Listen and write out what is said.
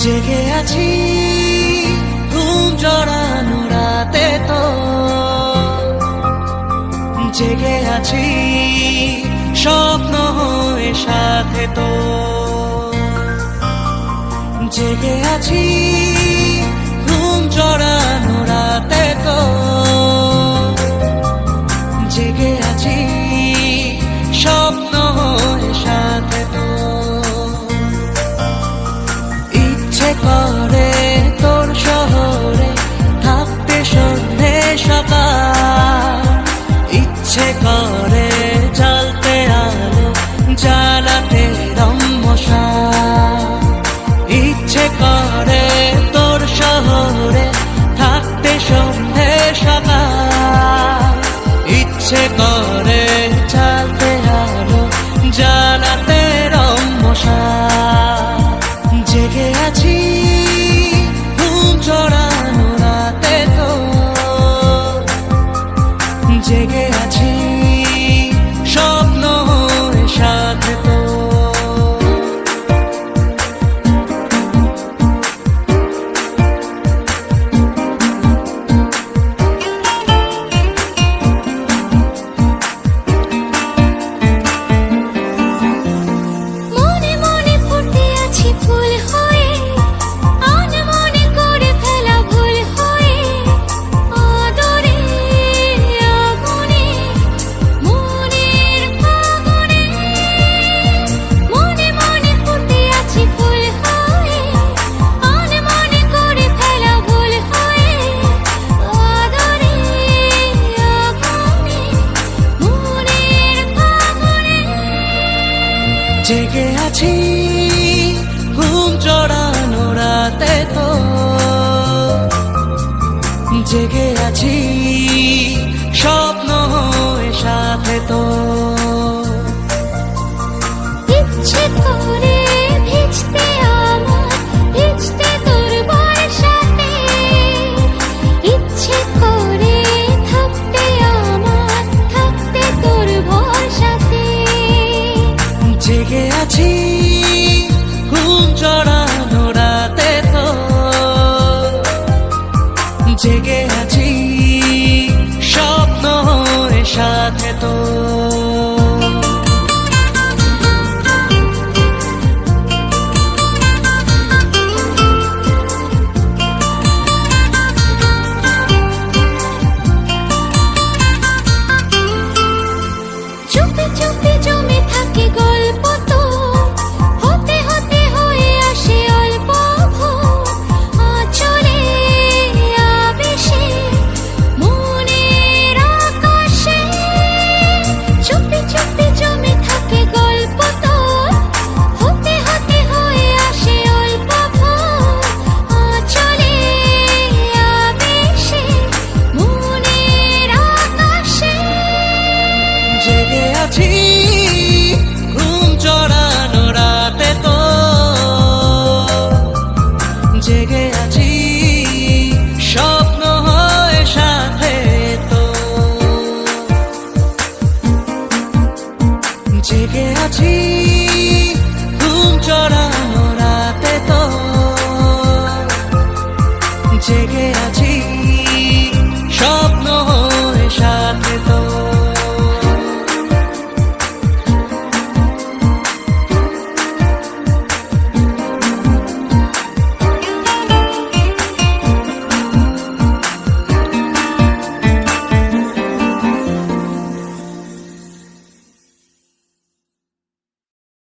জেগে আছি ঘুম জড়ানো রাতে তো, জেগে আছি স্বপ্ন হয়ে সাথে তো, জেগে আছি ঘুম জড়ানো রাতে তো, জেগে আছি স্বপ্ন হয়ে সাথে তো। ইচ্ছে করে তোর শহরে থাকতে সন্ধে সকাল, ইচ্ছে করে জ্বালতে আলো জ্বালাতে রম্মশাল, ইচ্ছে করে তোর শহরে থাকতে সন্ধে সকাল, ইচ্ছে করে জ্বালতে আলো জ্বালাতে রম্মশাল। জেগে আছি ঘুম জড়ানো রাতে তো, জেগে আছি স্বপ্ন হয়ে সাথে তো। জেগে আছি ঘুম জড়ানো রাতে তো, জেগে আছি স্বপ্ন হয়ে সাথে তো। ইচ্ছে করে ভিজতে আমার ভিজতে তোর বর্ষাতে, ইচ্ছে করে থাকতে আমার থাকতে তোর ভরসাতে। জেগে আছি ঘুম জড়ানো রাতে তো, জেগে আছি স্বপ্ন হয়ে সাথে তো। চুপি চুপি জমে থাকে গল্প তো, হতে হতে হয়ে আসে অল্প ভোর। আঁচলে আবেশে মনের আকাশে, চুপি চুপি জমে থাকে গল্প তো, হতে হতে হয়ে আসে অল্প ভোর। আঁচলে আবেশে মনের আকাশে। জেগে আছি ঘুম জড়ানো রাতে তো, জেগে আছি স্বপ্ন হয়ে সাথে তো, জেগে আছি